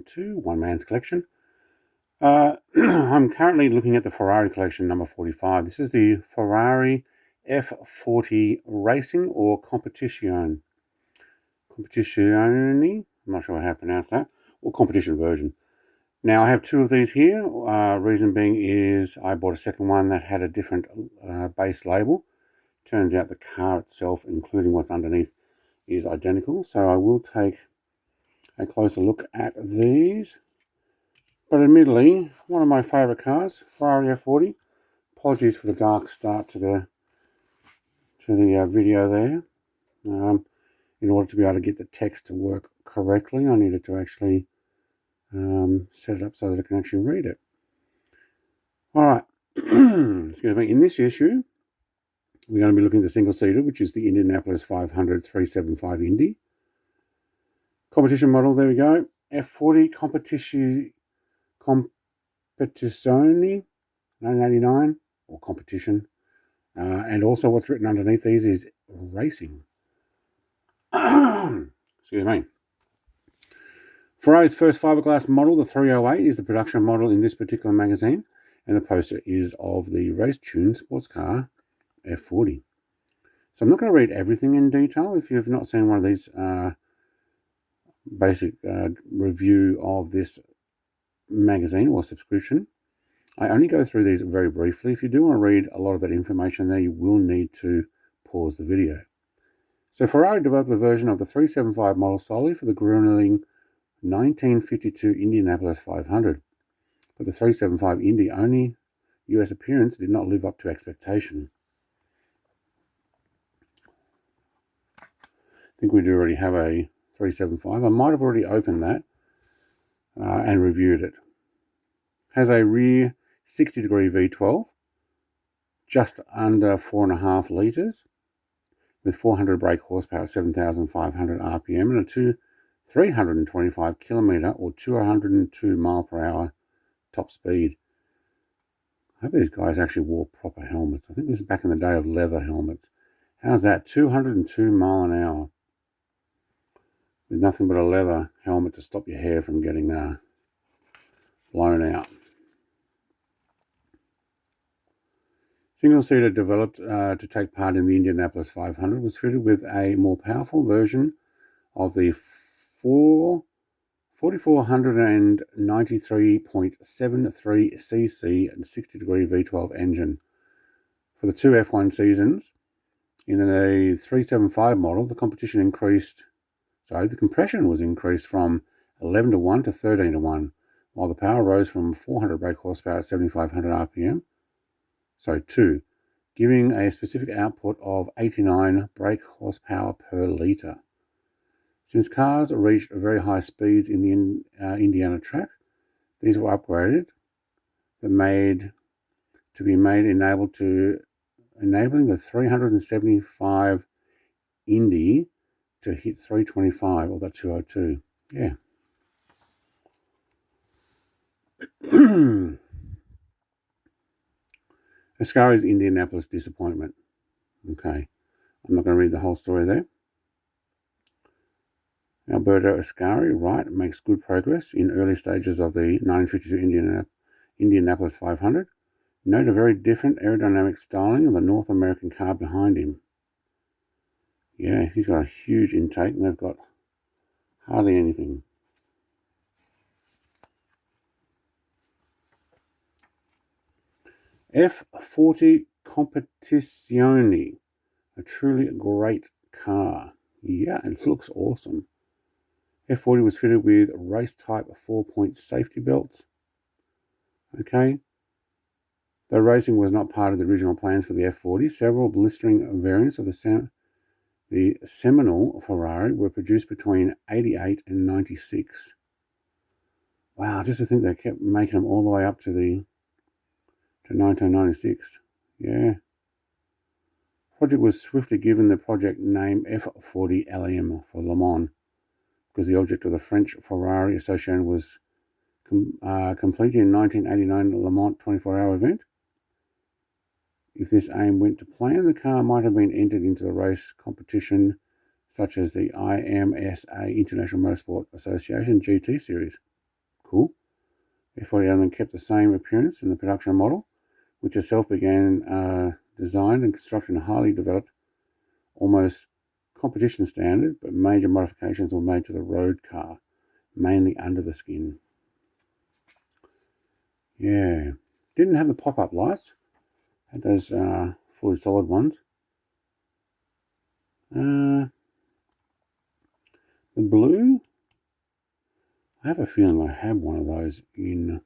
welcome to One Man's Collection. I'm currently looking at the Ferrari Collection number 45. This is the Ferrari F40 Racing or Competizione. I'm not sure how to pronounce that, or competition version. Now I have two of these here. Reason being is I bought a second one that had a different base label. Turns out the car itself, including what's underneath, is identical. So I will take a closer look at these. But admittedly, one of my favourite cars, Ferrari F40. Apologies for the dark start to the video there. In order to be able to get the text to work correctly, I needed to actually set it up so that I can actually read it. All right. Excuse me. In this issue, we're going to be looking at the single-seater, which is the Indianapolis 500 375 Indy. Competition model, there we go. F40 Competizione 1989, or competition. And also what's written underneath these is racing. Excuse me. Ferrari's first fiberglass model, the 308, is the production model in this particular magazine, and the poster is of the race-tuned sports car F40. So I'm not going to read everything in detail. If you've not seen one of these basic review of this magazine or subscription, I only go through these very briefly. If you do want to read a lot of that information there, you will need to pause the video. So Ferrari developed a version of the 375 model solely for the grueling 1952 Indianapolis 500, but the 375 Indy only US appearance did not live up to expectation. I think we do already have a 375. I might have already opened that and reviewed it. Has a rear 60-degree V12, just under 4.5 litres, with 400 brake horsepower, 7,500 RPM, and a 325 kilometre or 202 mile per hour top speed. I hope these guys actually wore proper helmets. I think this is back in the day of leather helmets. How's that? 202 mile an hour with nothing but a leather helmet to stop your hair from getting blown out. Single-seater developed to take part in the Indianapolis 500 was fitted with a more powerful version of the 4493.73 cc and 60-degree V12 engine. For the two F1 seasons, in the 375 model, the compression was increased from 11:1 to 13:1, while the power rose from 400 brake horsepower at 7,500 RPM. Giving a specific output of 89 brake horsepower per litre. Since cars reached very high speeds in the Indiana track, these were upgraded, enabling the 375 Indy to hit 325, or that 202. Yeah. Ascari's Indianapolis disappointment. Okay, I'm not going to read the whole story there. Alberto Ascari, right, makes good progress in early stages of the 1952 Indianapolis 500. Note a very different aerodynamic styling of the North American car behind him. Yeah, he's got a huge intake and they've got hardly anything. F40 Competizione, a truly great car. Yeah, it looks awesome. F40 was fitted with race-type 4-point safety belts. Okay. Though racing was not part of the original plans for the F40, several blistering variants of the seminal Ferrari were produced between 88 and 96. Wow, just to think they kept making them all the way up to 1996. Yeah. Project was swiftly given the project name F40 LM for Le Mans, because the object of the French Ferrari Association was completed in 1989 Le Mans 24-hour event. If this aim went to plan, the car might have been entered into the race competition such as the IMSA International Motorsport Association GT Series. cool. F40 element kept the same appearance in the production model, which itself began designed and constructed in a highly developed, almost competition standard, but major modifications were made to the road car, mainly under the skin. Yeah, didn't have the pop-up lights, had those fully solid ones. The blue, I have a feeling I have one of those in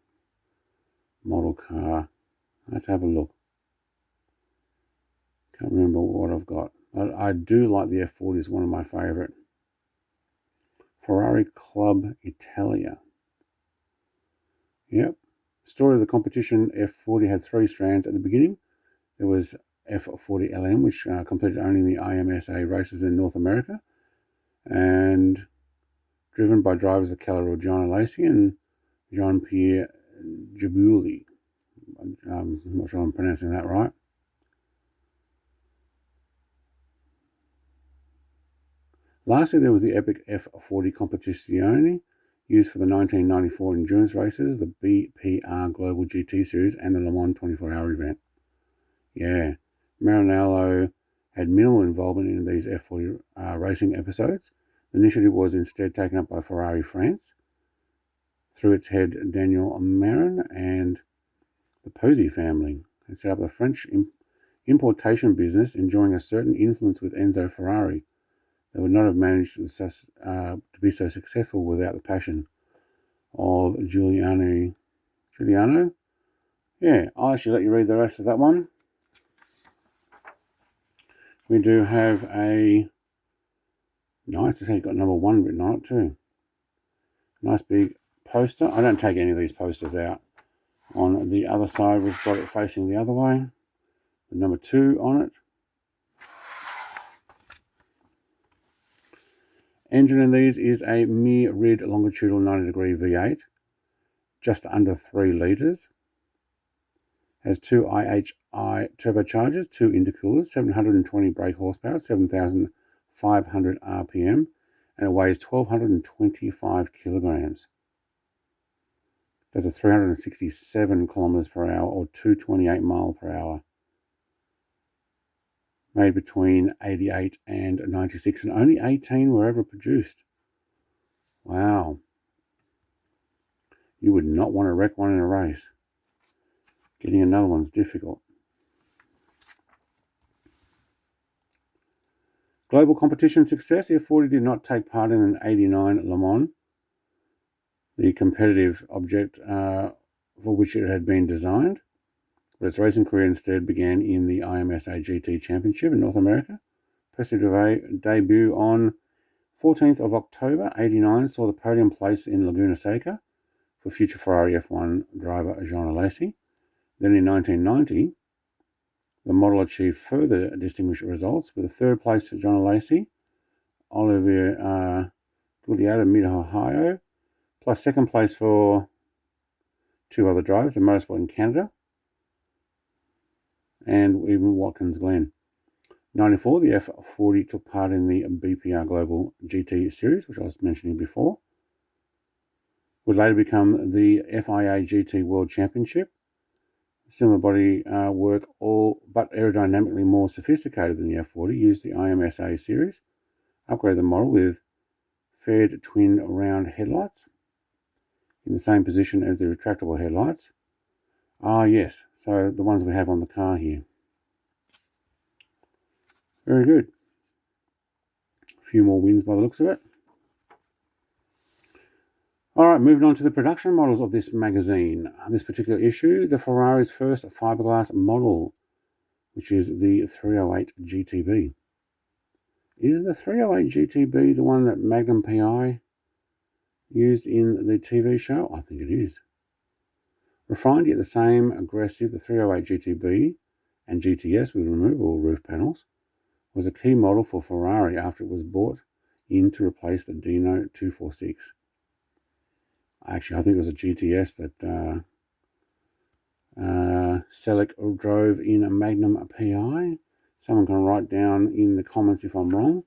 model car. I have to have a look. Can't remember what I've got. I do like the F40, is one of my favourite. Ferrari Club Italia. Yep. Story of the competition, F40 had 3 strands at the beginning. There was F40 LM, which completed only the IMSA races in North America, and driven by drivers of caliber John Lacey and Jean-Pierre Jabouille. I'm not sure I'm pronouncing that right. Lastly, there was the epic F40 Competizione, used for the 1994 endurance races, the BPR Global GT Series, and the Le Mans 24-hour event. Yeah, Maranello had minimal involvement in these F40 racing episodes. The initiative was instead taken up by Ferrari France through its head Daniel Marin and the Posey family. They set up a French importation business, enjoying a certain influence with Enzo Ferrari. They would not have managed to be so successful without the passion of Giuliano. Yeah, I'll actually let you read the rest of that one. We do have a nice, it's got number 1 written on it too. Nice big poster. I don't take any of these posters out. On the other side, we've got it facing the other way. The number 2 on it. Engine in these is a mere red longitudinal 90-degree V8, just under 3 litres. Has 2 IHI turbochargers, 2 intercoolers, 720 brake horsepower, 7,500 RPM, and it weighs 1,225 kilograms. Does a 367 kilometers per hour or 228 miles per hour. Made between 88 and 96, and only 18 were ever produced. Wow. You would not want to wreck one in a race. Getting another one's difficult. Global competition success. The F40 did not take part in an 89 Le Mans, the competitive object for which it had been designed, but its racing career instead began in the IMSA GT Championship in North America. Impressive debut on 14th of October 89 saw the podium place in Laguna Seca for future Ferrari F1 driver Jean Alesi. Then in 1990, the model achieved further distinguished results with a 3rd place for John Alesi, Olivier Gouliard Mid-Ohio, plus 2nd place for 2 other drivers in motorsport in Canada, and even Watkins Glen. 94, the F40 took part in the BPR Global GT Series, which I was mentioning before. Would later become the FIA GT World Championship. Similar body work, all but aerodynamically more sophisticated than the F40, used the IMSA series, upgraded the model with faired twin round headlights in the same position as the retractable headlights. Yes, so the ones we have on the car here. Very good. A few more wins by the looks of it. All right, moving on to the production models of this magazine. This particular issue, the Ferrari's first fiberglass model, which is the 308 GTB. Is the 308 GTB the one that Magnum PI used in the TV show? I think it is. Refined yet the same aggressive, the 308 GTB and GTS with removable roof panels was a key model for Ferrari after it was bought in to replace the Dino 246. Actually, I think it was a GTS that Selleck drove in a Magnum PI. Someone can write down in the comments if I'm wrong,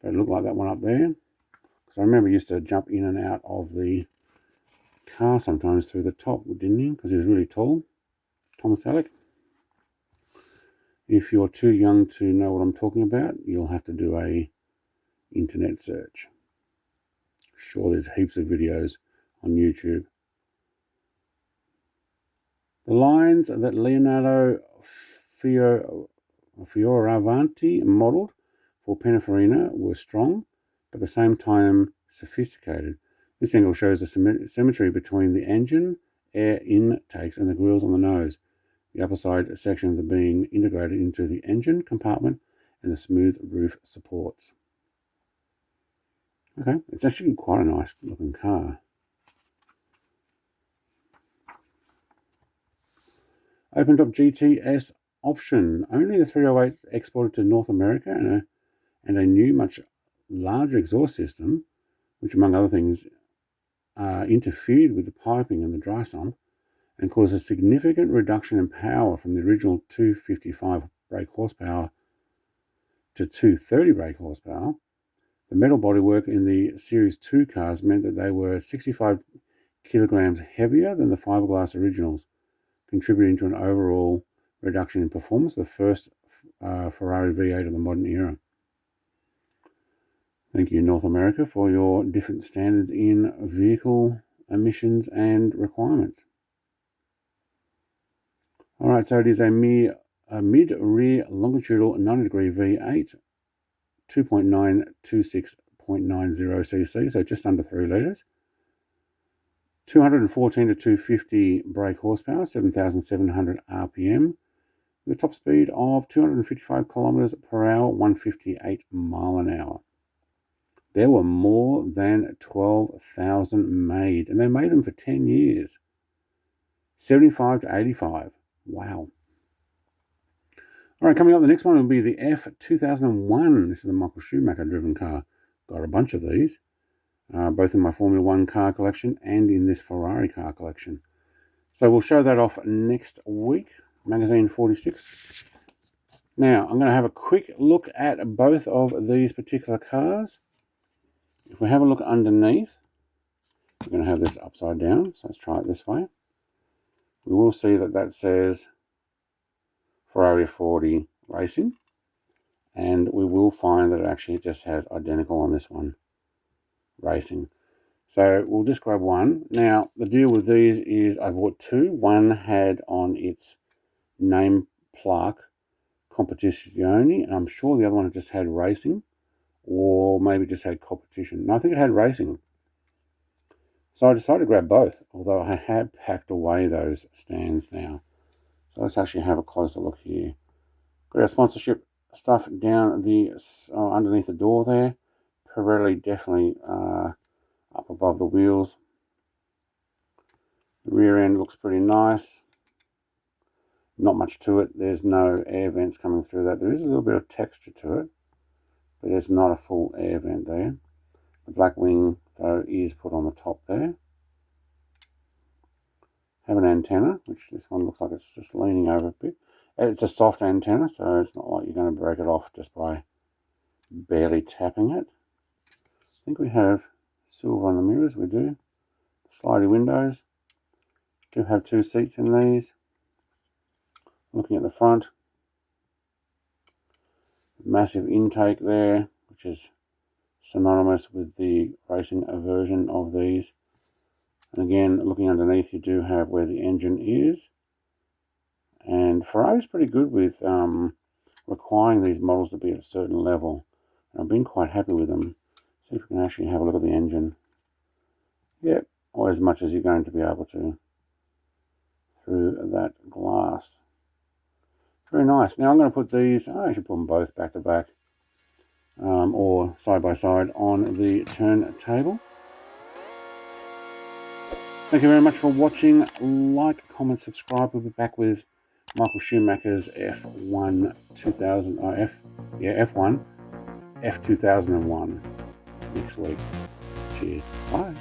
but it looked like that one up there. Because I remember I used to jump in and out of the car sometimes through the top, didn't he? Because he was really tall. Thomas Alec. If you're too young to know what I'm talking about, you'll have to do a internet search. Sure, there's heaps of videos on YouTube. The lines that Leonardo Fioravanti modelled for Pininfarina were strong, but at the same time sophisticated. This angle shows the symmetry between the engine, air intakes, and the grills on the nose. The upper side sections are being integrated into the engine compartment and the smooth roof supports. Okay, it's actually quite a nice looking car. Open top GTS option. Only the 308 exported to North America and a new, much larger exhaust system, which among other things interfered with the piping and the dry sump and caused a significant reduction in power from the original 255 brake horsepower to 230 brake horsepower. The metal bodywork in the Series 2 cars meant that they were 65 kilograms heavier than the fiberglass originals, contributing to an overall reduction in performance, the first Ferrari V8 of the modern era. Thank you, North America, for your different standards in vehicle emissions and requirements. All right, so it is a mid-rear longitudinal 90-degree V8, 2.926.90cc, so just under 3 litres. 214 to 250 brake horsepower, 7,700 RPM, with a top speed of 255 kilometers per hour, 158 mile an hour. There were more than 12,000 made, and they made them for 10 years. 75 to 85. Wow. All right, coming up, the next one will be the F2001. This is the Michael Schumacher driven car. Got a bunch of these, both in my Formula One car collection and in this Ferrari car collection. So we'll show that off next week, Magazine 46. Now, I'm going to have a quick look at both of these particular cars. If we have a look underneath, we're going to have this upside down, so let's try it this way. We will see that says Ferrari F40 Racing, and we will find that it actually just has identical on this one, Racing. So we'll just grab one. Now, the deal with these is I bought two. One had on its name plaque Competizione, and I'm sure the other one just had Racing, or maybe just had Competition. No, I think it had Racing. So I decided to grab both, although I have packed away those stands now. So let's actually have a closer look here. Got our sponsorship stuff down the underneath the door there. Pirelli definitely up above the wheels. The rear end looks pretty nice. Not much to it. There's no air vents coming through that. There is a little bit of texture to it, but there's not a full air vent there. The black wing, though, is put on the top there. Have an antenna, which this one looks like it's just leaning over a bit. It's a soft antenna, so it's not like you're going to break it off just by barely tapping it. I think we have silver on the mirrors. We do. Slidey windows. Do have 2 seats in these. Looking at the front, massive intake there, which is synonymous with the racing version of these. And again, looking underneath, you do have where the engine is. And Ferrari's pretty good with requiring these models to be at a certain level. And I've been quite happy with them. See if we can actually have a look at the engine. Yep, or as much as you're going to be able to through that glass. Very nice. Now I'm going to put these, I should put them both back to back or side by side on the turntable. Thank you very much for watching. Like, comment, subscribe. We'll be back with Michael Schumacher's F1 F2001 next week. Cheers. Bye.